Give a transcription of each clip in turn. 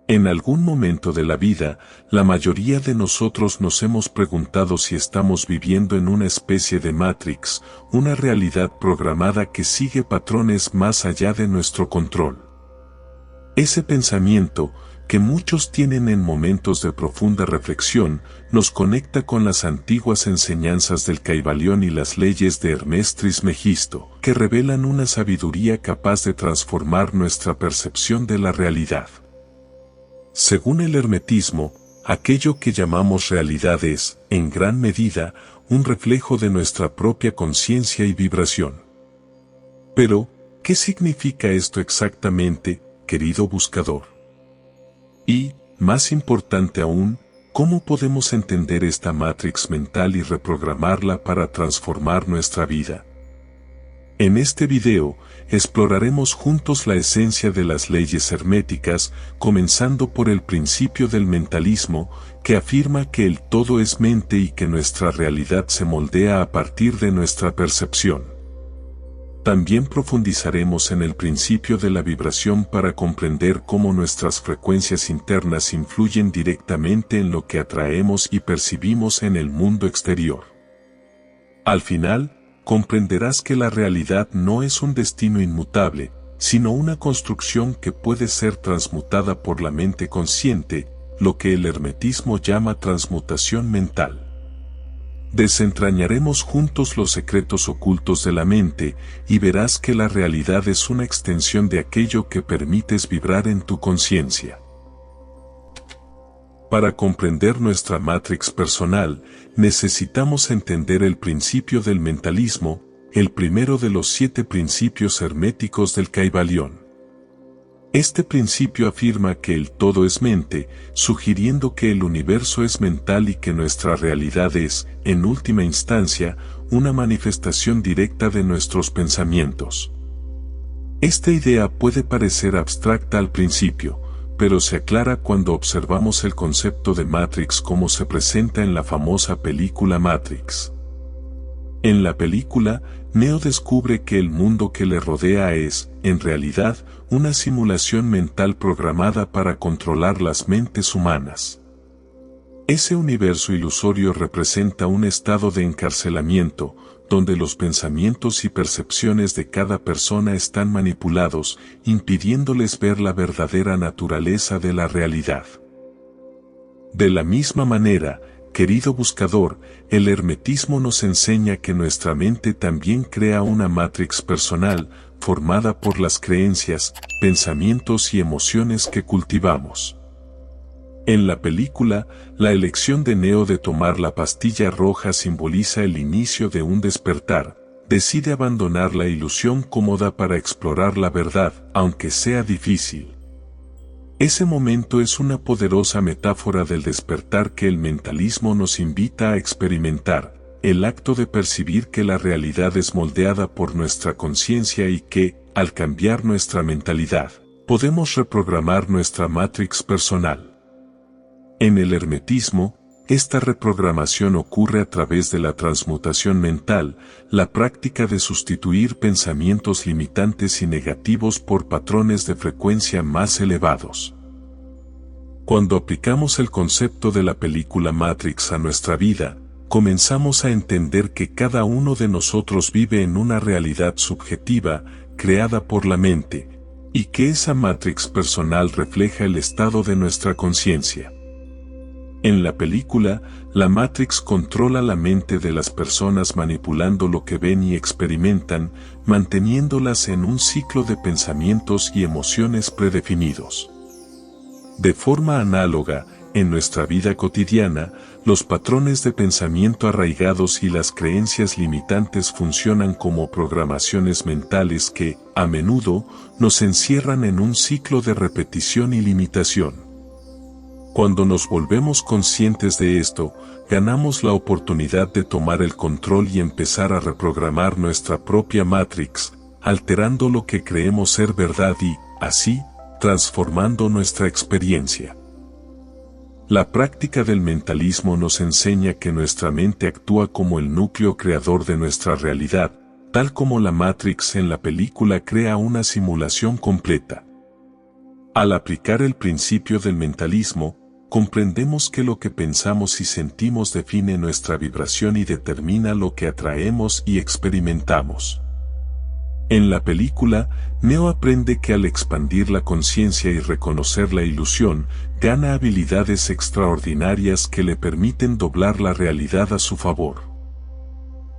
En algún momento de la vida, la mayoría de nosotros nos hemos preguntado si estamos viviendo en una especie de Matrix, una realidad programada que sigue patrones más allá de nuestro control. Ese pensamiento, que muchos tienen en momentos de profunda reflexión, nos conecta con las antiguas enseñanzas del Kybalión y las leyes de Hermes Trismegisto, que revelan una sabiduría capaz de transformar nuestra percepción de la realidad. Según el hermetismo, aquello que llamamos realidad es, en gran medida, un reflejo de nuestra propia conciencia y vibración. Pero, ¿qué significa esto exactamente, querido buscador? Y, más importante aún, ¿cómo podemos entender esta matrix mental y reprogramarla para transformar nuestra vida? En este video, exploraremos juntos la esencia de las leyes herméticas, comenzando por el principio del mentalismo, que afirma que el todo es mente y que nuestra realidad se moldea a partir de nuestra percepción. También profundizaremos en el principio de la vibración para comprender cómo nuestras frecuencias internas influyen directamente en lo que atraemos y percibimos en el mundo exterior. Al final, comprenderás que la realidad no es un destino inmutable, sino una construcción que puede ser transmutada por la mente consciente, lo que el hermetismo llama transmutación mental. Desentrañaremos juntos los secretos ocultos de la mente y verás que la realidad es una extensión de aquello que permites vibrar en tu conciencia. Para comprender nuestra matrix personal, necesitamos entender el principio del mentalismo, el primero de los 7 principios herméticos del Kybalión. Este principio afirma que el todo es mente, sugiriendo que el universo es mental y que nuestra realidad es, en última instancia, una manifestación directa de nuestros pensamientos. Esta idea puede parecer abstracta al principio, pero se aclara cuando observamos el concepto de Matrix como se presenta en la famosa película Matrix. En la película, Neo descubre que el mundo que le rodea es, en realidad, una simulación mental programada para controlar las mentes humanas. Ese universo ilusorio representa un estado de encarcelamiento, donde los pensamientos y percepciones de cada persona están manipulados, impidiéndoles ver la verdadera naturaleza de la realidad. De la misma manera, querido buscador, el hermetismo nos enseña que nuestra mente también crea una matrix personal, formada por las creencias, pensamientos y emociones que cultivamos. En la película, la elección de Neo de tomar la pastilla roja simboliza el inicio de un despertar. Decide abandonar la ilusión cómoda para explorar la verdad, aunque sea difícil. Ese momento es una poderosa metáfora del despertar que el mentalismo nos invita a experimentar, el acto de percibir que la realidad es moldeada por nuestra conciencia y que, al cambiar nuestra mentalidad, podemos reprogramar nuestra matrix personal. En el hermetismo, esta reprogramación ocurre a través de la transmutación mental, la práctica de sustituir pensamientos limitantes y negativos por patrones de frecuencia más elevados. Cuando aplicamos el concepto de la película Matrix a nuestra vida, comenzamos a entender que cada uno de nosotros vive en una realidad subjetiva, creada por la mente, y que esa matrix personal refleja el estado de nuestra conciencia. En la película, la Matrix controla la mente de las personas manipulando lo que ven y experimentan, manteniéndolas en un ciclo de pensamientos y emociones predefinidos. De forma análoga, en nuestra vida cotidiana, los patrones de pensamiento arraigados y las creencias limitantes funcionan como programaciones mentales que, a menudo, nos encierran en un ciclo de repetición y limitación. Cuando nos volvemos conscientes de esto, ganamos la oportunidad de tomar el control y empezar a reprogramar nuestra propia Matrix, alterando lo que creemos ser verdad y, así, transformando nuestra experiencia. La práctica del mentalismo nos enseña que nuestra mente actúa como el núcleo creador de nuestra realidad, tal como la Matrix en la película crea una simulación completa. Al aplicar el principio del mentalismo, comprendemos que lo que pensamos y sentimos define nuestra vibración y determina lo que atraemos y experimentamos. En la película, Neo aprende que al expandir la conciencia y reconocer la ilusión, gana habilidades extraordinarias que le permiten doblar la realidad a su favor.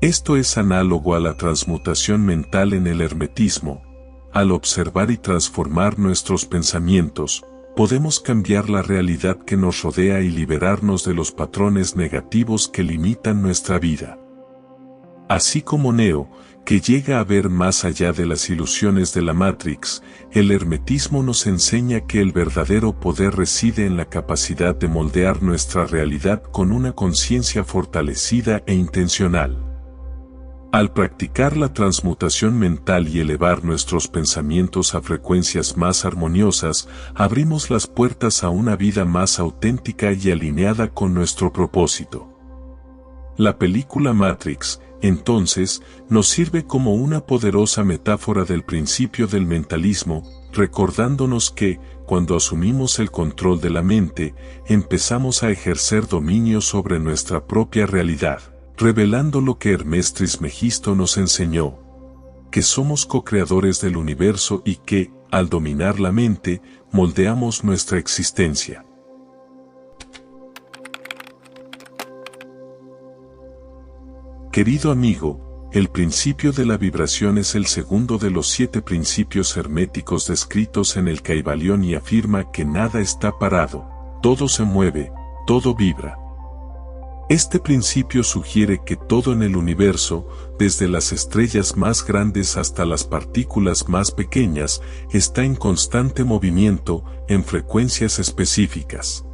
Esto es análogo a la transmutación mental en el hermetismo. Al observar y transformar nuestros pensamientos, podemos cambiar la realidad que nos rodea y liberarnos de los patrones negativos que limitan nuestra vida. Así como Neo, que llega a ver más allá de las ilusiones de la Matrix, el hermetismo nos enseña que el verdadero poder reside en la capacidad de moldear nuestra realidad con una conciencia fortalecida e intencional. Al practicar la transmutación mental y elevar nuestros pensamientos a frecuencias más armoniosas, abrimos las puertas a una vida más auténtica y alineada con nuestro propósito. La película Matrix, entonces, nos sirve como una poderosa metáfora del principio del mentalismo, recordándonos que, cuando asumimos el control de la mente, empezamos a ejercer dominio sobre nuestra propia realidad, revelando lo que Hermes Trismegisto nos enseñó, que somos co-creadores del universo y que, al dominar la mente, moldeamos nuestra existencia. Querido amigo, el principio de la vibración es el segundo de los 7 principios herméticos descritos en el Caibalión y afirma que nada está parado, todo se mueve, todo vibra. Este principio sugiere que todo en el universo, desde las estrellas más grandes hasta las partículas más pequeñas, está en constante movimiento, en frecuencias específicas.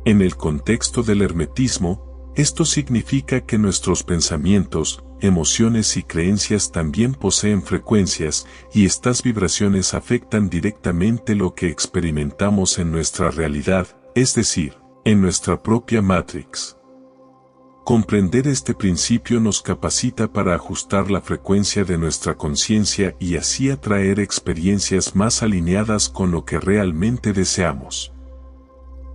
En el contexto del hermetismo, esto significa que nuestros pensamientos, emociones y creencias también poseen frecuencias, y estas vibraciones afectan directamente lo que experimentamos en nuestra realidad, es decir, en nuestra propia Matrix. Comprender este principio nos capacita para ajustar la frecuencia de nuestra conciencia y así atraer experiencias más alineadas con lo que realmente deseamos.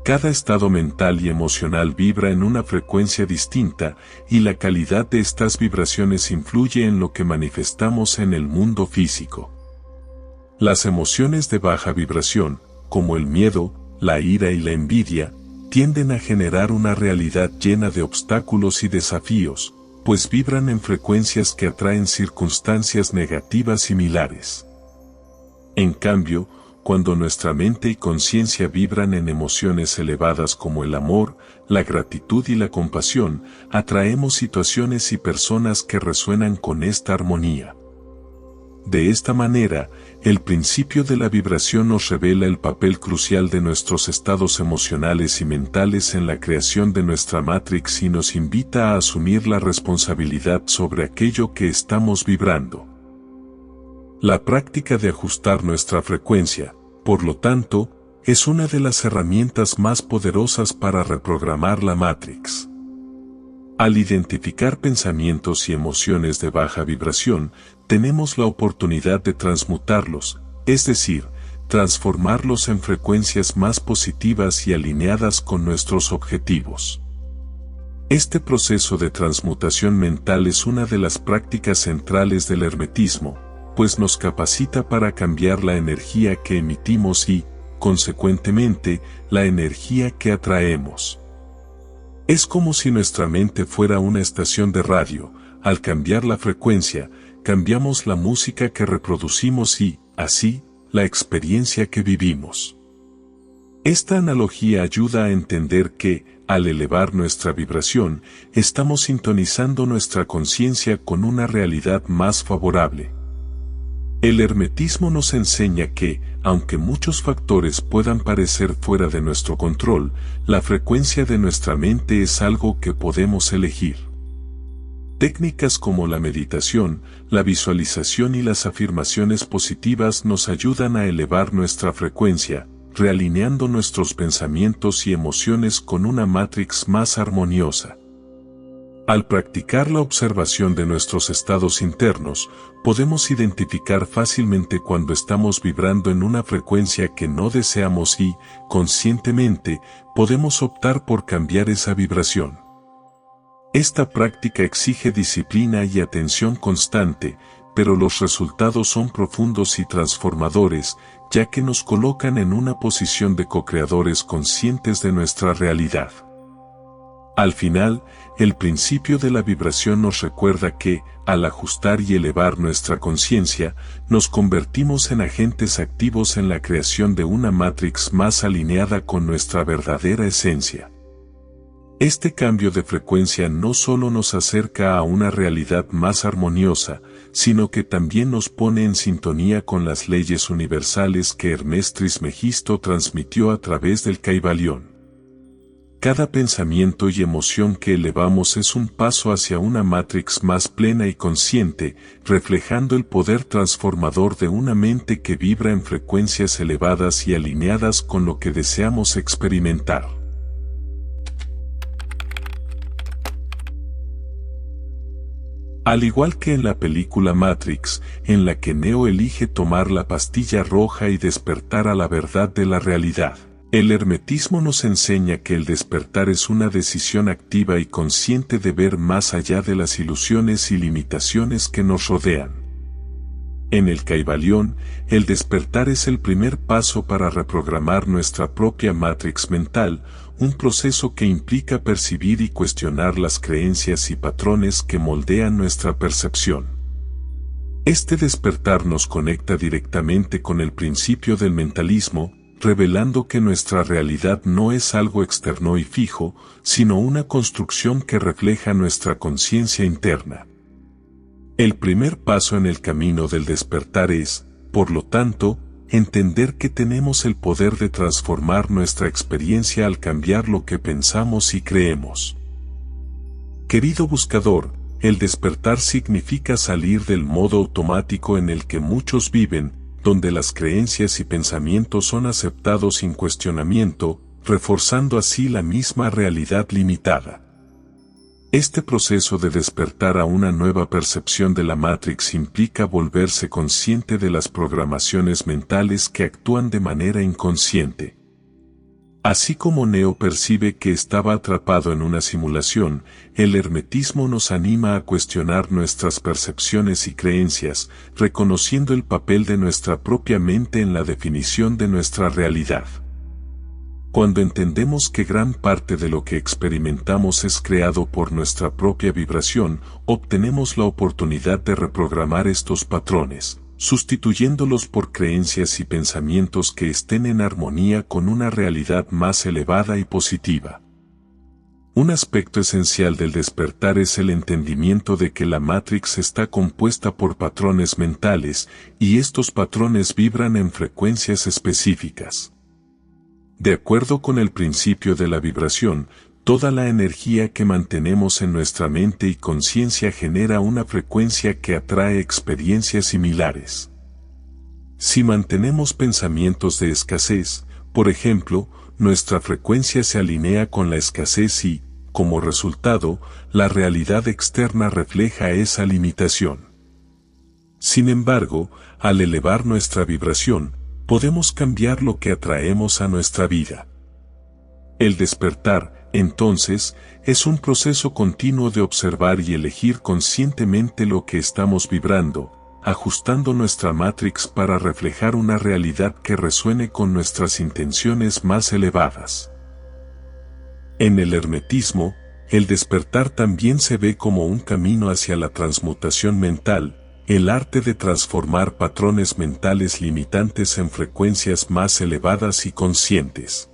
Cada estado mental y emocional vibra en una frecuencia distinta, y la calidad de estas vibraciones influye en lo que manifestamos en el mundo físico. Las emociones de baja vibración, como el miedo, la ira y la envidia, tienden a generar una realidad llena de obstáculos y desafíos, pues vibran en frecuencias que atraen circunstancias negativas similares. En cambio, cuando nuestra mente y conciencia vibran en emociones elevadas como el amor, la gratitud y la compasión, atraemos situaciones y personas que resuenan con esta armonía. De esta manera, el principio de la vibración nos revela el papel crucial de nuestros estados emocionales y mentales en la creación de nuestra Matrix y nos invita a asumir la responsabilidad sobre aquello que estamos vibrando. La práctica de ajustar nuestra frecuencia, por lo tanto, es una de las herramientas más poderosas para reprogramar la Matrix. Al identificar pensamientos y emociones de baja vibración, tenemos la oportunidad de transmutarlos, es decir, transformarlos en frecuencias más positivas y alineadas con nuestros objetivos. Este proceso de transmutación mental es una de las prácticas centrales del hermetismo, pues nos capacita para cambiar la energía que emitimos y, consecuentemente, la energía que atraemos. Es como si nuestra mente fuera una estación de radio. Al cambiar la frecuencia, cambiamos la música que reproducimos y, así, la experiencia que vivimos. Esta analogía ayuda a entender que, al elevar nuestra vibración, estamos sintonizando nuestra conciencia con una realidad más favorable. El hermetismo nos enseña que, aunque muchos factores puedan parecer fuera de nuestro control, la frecuencia de nuestra mente es algo que podemos elegir. Técnicas como la meditación, la visualización y las afirmaciones positivas nos ayudan a elevar nuestra frecuencia, realineando nuestros pensamientos y emociones con una Matrix más armoniosa. Al practicar la observación de nuestros estados internos, podemos identificar fácilmente cuando estamos vibrando en una frecuencia que no deseamos y, conscientemente, podemos optar por cambiar esa vibración. Esta práctica exige disciplina y atención constante, pero los resultados son profundos y transformadores, ya que nos colocan en una posición de co-creadores conscientes de nuestra realidad. Al final, el principio de la vibración nos recuerda que, al ajustar y elevar nuestra conciencia, nos convertimos en agentes activos en la creación de una matrix más alineada con nuestra verdadera esencia. Este cambio de frecuencia no solo nos acerca a una realidad más armoniosa, sino que también nos pone en sintonía con las leyes universales que Hermes Trismegisto transmitió a través del Kybalión. Cada pensamiento y emoción que elevamos es un paso hacia una matrix más plena y consciente, reflejando el poder transformador de una mente que vibra en frecuencias elevadas y alineadas con lo que deseamos experimentar. Al igual que en la película Matrix, en la que Neo elige tomar la pastilla roja y despertar a la verdad de la realidad, el hermetismo nos enseña que el despertar es una decisión activa y consciente de ver más allá de las ilusiones y limitaciones que nos rodean. En el Kybalión, el despertar es el primer paso para reprogramar nuestra propia matrix mental, un proceso que implica percibir y cuestionar las creencias y patrones que moldean nuestra percepción. Este despertar nos conecta directamente con el principio del mentalismo, revelando que nuestra realidad no es algo externo y fijo, sino una construcción que refleja nuestra conciencia interna. El primer paso en el camino del despertar es, por lo tanto, entender que tenemos el poder de transformar nuestra experiencia al cambiar lo que pensamos y creemos. Querido buscador, el despertar significa salir del modo automático en el que muchos viven, donde las creencias y pensamientos son aceptados sin cuestionamiento, reforzando así la misma realidad limitada. Este proceso de despertar a una nueva percepción de la Matrix implica volverse consciente de las programaciones mentales que actúan de manera inconsciente. Así como Neo percibe que estaba atrapado en una simulación, el hermetismo nos anima a cuestionar nuestras percepciones y creencias, reconociendo el papel de nuestra propia mente en la definición de nuestra realidad. Cuando entendemos que gran parte de lo que experimentamos es creado por nuestra propia vibración, obtenemos la oportunidad de reprogramar estos patrones, sustituyéndolos por creencias y pensamientos que estén en armonía con una realidad más elevada y positiva. Un aspecto esencial del despertar es el entendimiento de que la Matrix está compuesta por patrones mentales, y estos patrones vibran en frecuencias específicas. De acuerdo con el principio de la vibración, toda la energía que mantenemos en nuestra mente y conciencia genera una frecuencia que atrae experiencias similares. Si mantenemos pensamientos de escasez, por ejemplo, nuestra frecuencia se alinea con la escasez y, como resultado, la realidad externa refleja esa limitación. Sin embargo, al elevar nuestra vibración, podemos cambiar lo que atraemos a nuestra vida. El despertar, entonces, es un proceso continuo de observar y elegir conscientemente lo que estamos vibrando, ajustando nuestra Matrix para reflejar una realidad que resuene con nuestras intenciones más elevadas. En el hermetismo, el despertar también se ve como un camino hacia la transmutación mental, el arte de transformar patrones mentales limitantes en frecuencias más elevadas y conscientes.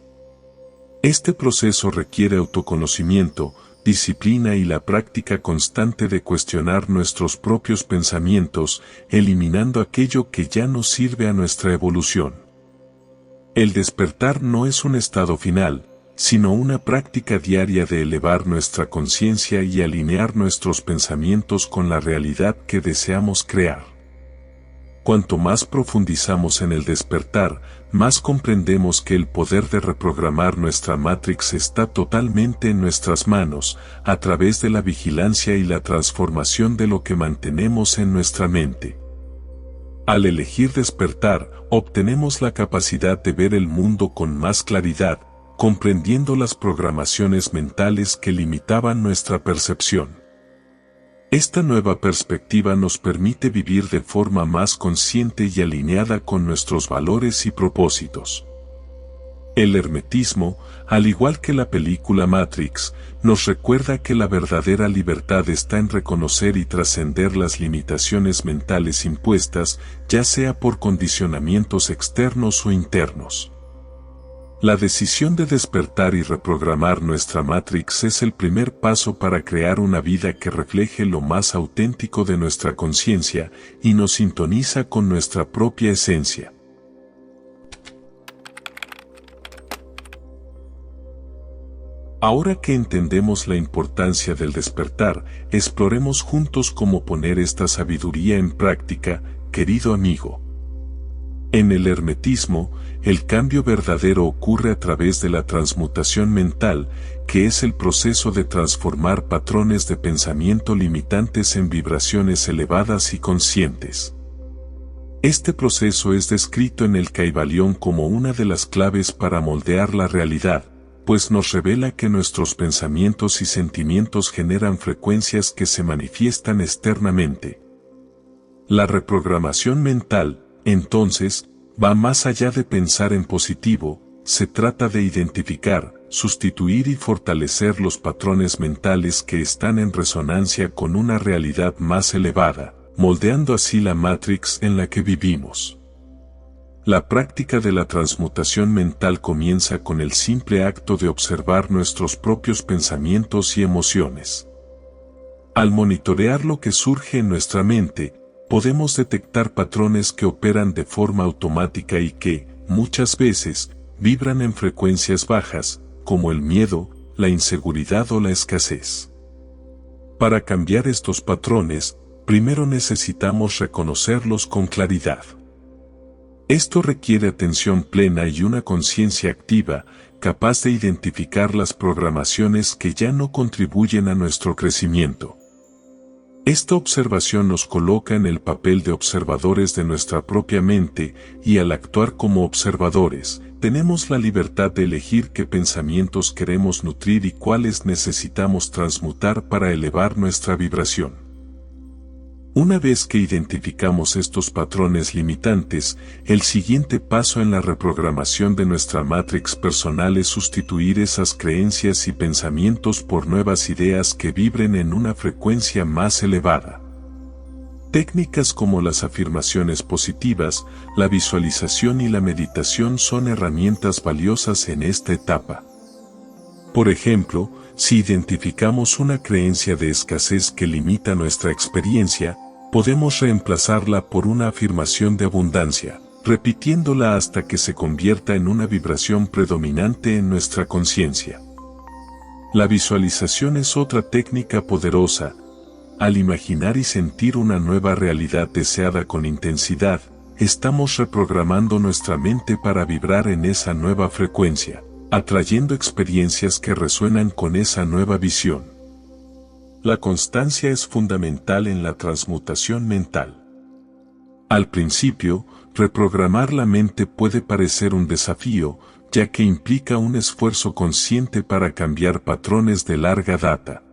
Este proceso requiere autoconocimiento, disciplina y la práctica constante de cuestionar nuestros propios pensamientos, eliminando aquello que ya no sirve a nuestra evolución. El despertar no es un estado final, sino una práctica diaria de elevar nuestra conciencia y alinear nuestros pensamientos con la realidad que deseamos crear. Cuanto más profundizamos en el despertar, más comprendemos que el poder de reprogramar nuestra Matrix está totalmente en nuestras manos, a través de la vigilancia y la transformación de lo que mantenemos en nuestra mente. Al elegir despertar, obtenemos la capacidad de ver el mundo con más claridad, comprendiendo las programaciones mentales que limitaban nuestra percepción. Esta nueva perspectiva nos permite vivir de forma más consciente y alineada con nuestros valores y propósitos. El hermetismo, al igual que la película Matrix, nos recuerda que la verdadera libertad está en reconocer y trascender las limitaciones mentales impuestas, ya sea por condicionamientos externos o internos. La decisión de despertar y reprogramar nuestra Matrix es el primer paso para crear una vida que refleje lo más auténtico de nuestra conciencia y nos sintoniza con nuestra propia esencia. Ahora que entendemos la importancia del despertar, exploremos juntos cómo poner esta sabiduría en práctica, querido amigo. En el hermetismo, el cambio verdadero ocurre a través de la transmutación mental, que es el proceso de transformar patrones de pensamiento limitantes en vibraciones elevadas y conscientes. Este proceso es descrito en el Kybalión como una de las claves para moldear la realidad, pues nos revela que nuestros pensamientos y sentimientos generan frecuencias que se manifiestan externamente. La reprogramación mental, entonces, va más allá de pensar en positivo, se trata de identificar, sustituir y fortalecer los patrones mentales que están en resonancia con una realidad más elevada, moldeando así la Matrix en la que vivimos. La práctica de la transmutación mental comienza con el simple acto de observar nuestros propios pensamientos y emociones. Al monitorear lo que surge en nuestra mente, podemos detectar patrones que operan de forma automática y que, muchas veces, vibran en frecuencias bajas, como el miedo, la inseguridad o la escasez. Para cambiar estos patrones, primero necesitamos reconocerlos con claridad. Esto requiere atención plena y una conciencia activa, capaz de identificar las programaciones que ya no contribuyen a nuestro crecimiento. Esta observación nos coloca en el papel de observadores de nuestra propia mente, y al actuar como observadores, tenemos la libertad de elegir qué pensamientos queremos nutrir y cuáles necesitamos transmutar para elevar nuestra vibración. Una vez que identificamos estos patrones limitantes, el siguiente paso en la reprogramación de nuestra Matrix personal es sustituir esas creencias y pensamientos por nuevas ideas que vibren en una frecuencia más elevada. Técnicas como las afirmaciones positivas, la visualización y la meditación son herramientas valiosas en esta etapa. Por ejemplo, si identificamos una creencia de escasez que limita nuestra experiencia, podemos reemplazarla por una afirmación de abundancia, repitiéndola hasta que se convierta en una vibración predominante en nuestra conciencia. La visualización es otra técnica poderosa. Al imaginar y sentir una nueva realidad deseada con intensidad, estamos reprogramando nuestra mente para vibrar en esa nueva frecuencia, atrayendo experiencias que resuenan con esa nueva visión. La constancia es fundamental en la transmutación mental. Al principio, reprogramar la mente puede parecer un desafío, ya que implica un esfuerzo consciente para cambiar patrones de larga data.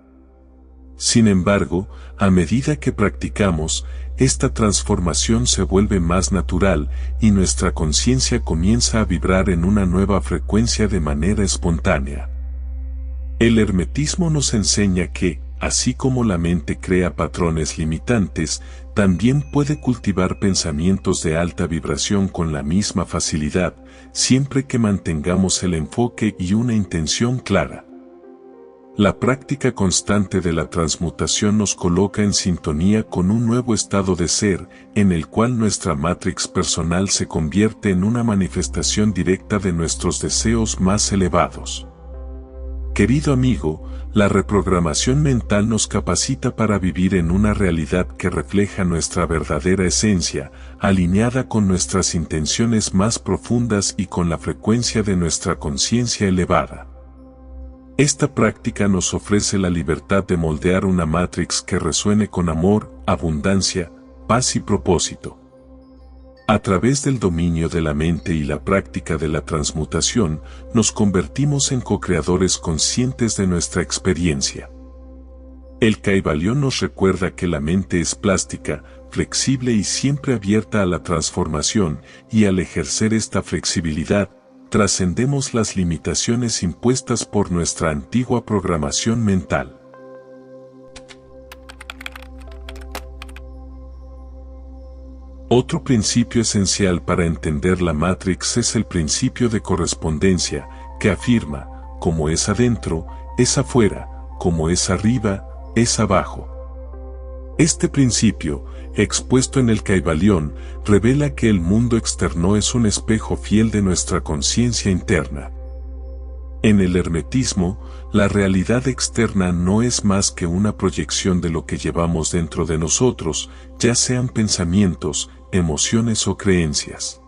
Sin embargo, a medida que practicamos, esta transformación se vuelve más natural y nuestra conciencia comienza a vibrar en una nueva frecuencia de manera espontánea. El hermetismo nos enseña que, así como la mente crea patrones limitantes, también puede cultivar pensamientos de alta vibración con la misma facilidad, siempre que mantengamos el enfoque y una intención clara. La práctica constante de la transmutación nos coloca en sintonía con un nuevo estado de ser, en el cual nuestra Matrix personal se convierte en una manifestación directa de nuestros deseos más elevados. Querido amigo, la reprogramación mental nos capacita para vivir en una realidad que refleja nuestra verdadera esencia, alineada con nuestras intenciones más profundas y con la frecuencia de nuestra conciencia elevada. Esta práctica nos ofrece la libertad de moldear una matrix que resuene con amor, abundancia, paz y propósito. A través del dominio de la mente y la práctica de la transmutación, nos convertimos en co-creadores conscientes de nuestra experiencia. El Kybalión nos recuerda que la mente es plástica, flexible y siempre abierta a la transformación, y al ejercer esta flexibilidad, trascendemos las limitaciones impuestas por nuestra antigua programación mental. Otro principio esencial para entender la Matrix es el principio de correspondencia, que afirma, como es adentro, es afuera, como es arriba, es abajo. Este principio, expuesto en el Kybalión, revela que el mundo externo es un espejo fiel de nuestra conciencia interna. En el hermetismo, la realidad externa no es más que una proyección de lo que llevamos dentro de nosotros, ya sean pensamientos, emociones o creencias.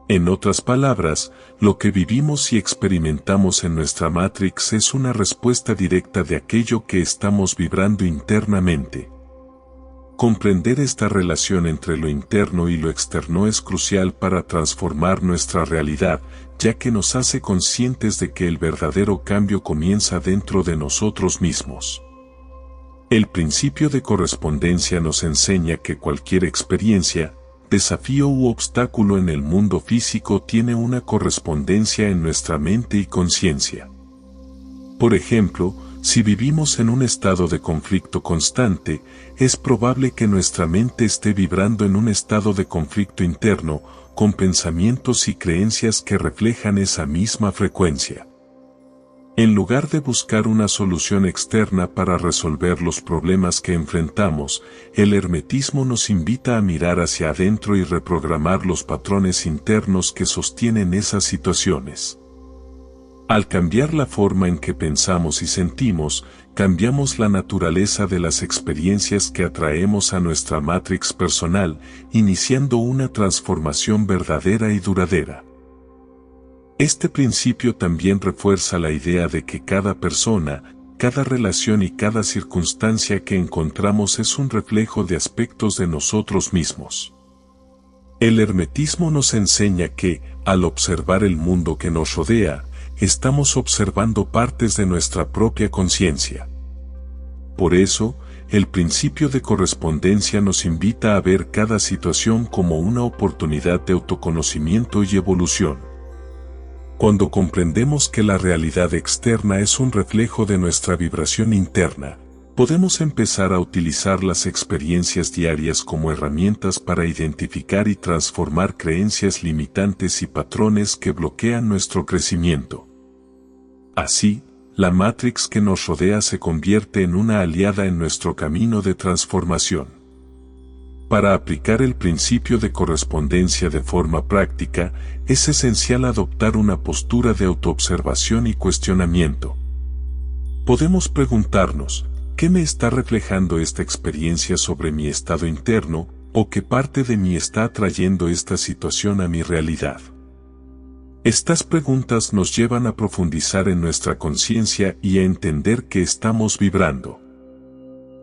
En otras palabras, lo que vivimos y experimentamos en nuestra Matrix es una respuesta directa de aquello que estamos vibrando internamente. Comprender esta relación entre lo interno y lo externo es crucial para transformar nuestra realidad, ya que nos hace conscientes de que el verdadero cambio comienza dentro de nosotros mismos. El principio de correspondencia nos enseña que cualquier experiencia, desafío u obstáculo en el mundo físico tiene una correspondencia en nuestra mente y conciencia. Por ejemplo, si vivimos en un estado de conflicto constante, es probable que nuestra mente esté vibrando en un estado de conflicto interno, con pensamientos y creencias que reflejan esa misma frecuencia. En lugar de buscar una solución externa para resolver los problemas que enfrentamos, el hermetismo nos invita a mirar hacia adentro y reprogramar los patrones internos que sostienen esas situaciones. Al cambiar la forma en que pensamos y sentimos, cambiamos la naturaleza de las experiencias que atraemos a nuestra Matrix personal, iniciando una transformación verdadera y duradera. Este principio también refuerza la idea de que cada persona, cada relación y cada circunstancia que encontramos es un reflejo de aspectos de nosotros mismos. El hermetismo nos enseña que, al observar el mundo que nos rodea, estamos observando partes de nuestra propia conciencia. Por eso, el principio de correspondencia nos invita a ver cada situación como una oportunidad de autoconocimiento y evolución. Cuando comprendemos que la realidad externa es un reflejo de nuestra vibración interna, podemos empezar a utilizar las experiencias diarias como herramientas para identificar y transformar creencias limitantes y patrones que bloquean nuestro crecimiento. Así, la Matrix que nos rodea se convierte en una aliada en nuestro camino de transformación. Para aplicar el principio de correspondencia de forma práctica, es esencial adoptar una postura de autoobservación y cuestionamiento. Podemos preguntarnos, ¿qué me está reflejando esta experiencia sobre mi estado interno, o qué parte de mí está atrayendo esta situación a mi realidad? Estas preguntas nos llevan a profundizar en nuestra conciencia y a entender que estamos vibrando.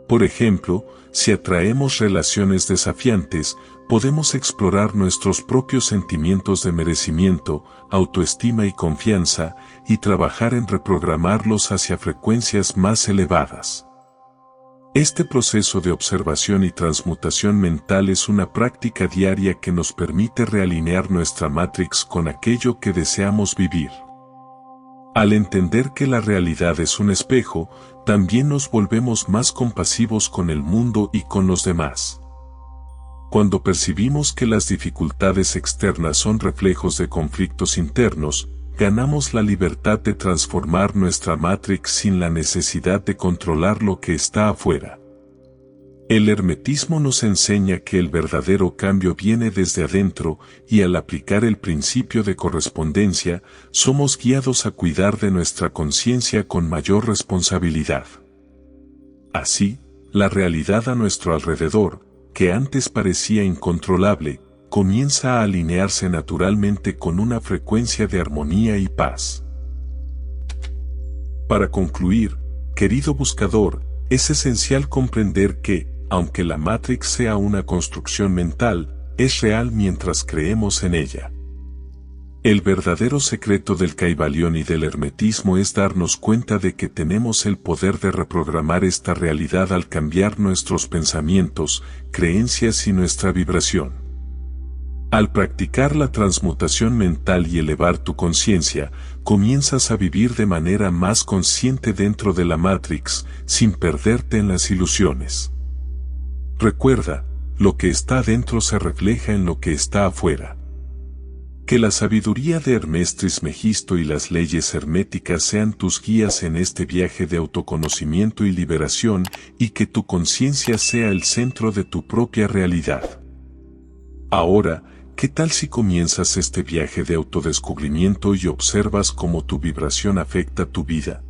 Por ejemplo, si atraemos relaciones desafiantes, podemos explorar nuestros propios sentimientos de merecimiento, autoestima y confianza, y trabajar en reprogramarlos hacia frecuencias más elevadas. Este proceso de observación y transmutación mental es una práctica diaria que nos permite realinear nuestra Matrix con aquello que deseamos vivir. Al entender que la realidad es un espejo, también nos volvemos más compasivos con el mundo y con los demás. Cuando percibimos que las dificultades externas son reflejos de conflictos internos, ganamos la libertad de transformar nuestra Matrix sin la necesidad de controlar lo que está afuera. El hermetismo nos enseña que el verdadero cambio viene desde adentro y al aplicar el principio de correspondencia, somos guiados a cuidar de nuestra conciencia con mayor responsabilidad. Así, la realidad a nuestro alrededor, que antes parecía incontrolable, comienza a alinearse naturalmente con una frecuencia de armonía y paz. Para concluir, querido buscador, es esencial comprender que, aunque la Matrix sea una construcción mental, es real mientras creemos en ella. El verdadero secreto del Kybalión y del hermetismo es darnos cuenta de que tenemos el poder de reprogramar esta realidad al cambiar nuestros pensamientos, creencias y nuestra vibración. Al practicar la transmutación mental y elevar tu conciencia, comienzas a vivir de manera más consciente dentro de la Matrix, sin perderte en las ilusiones. Recuerda, lo que está dentro se refleja en lo que está afuera. Que la sabiduría de Hermes Trismegisto y las leyes herméticas sean tus guías en este viaje de autoconocimiento y liberación, y que tu conciencia sea el centro de tu propia realidad. Ahora, ¿qué tal si comienzas este viaje de autodescubrimiento y observas cómo tu vibración afecta tu vida?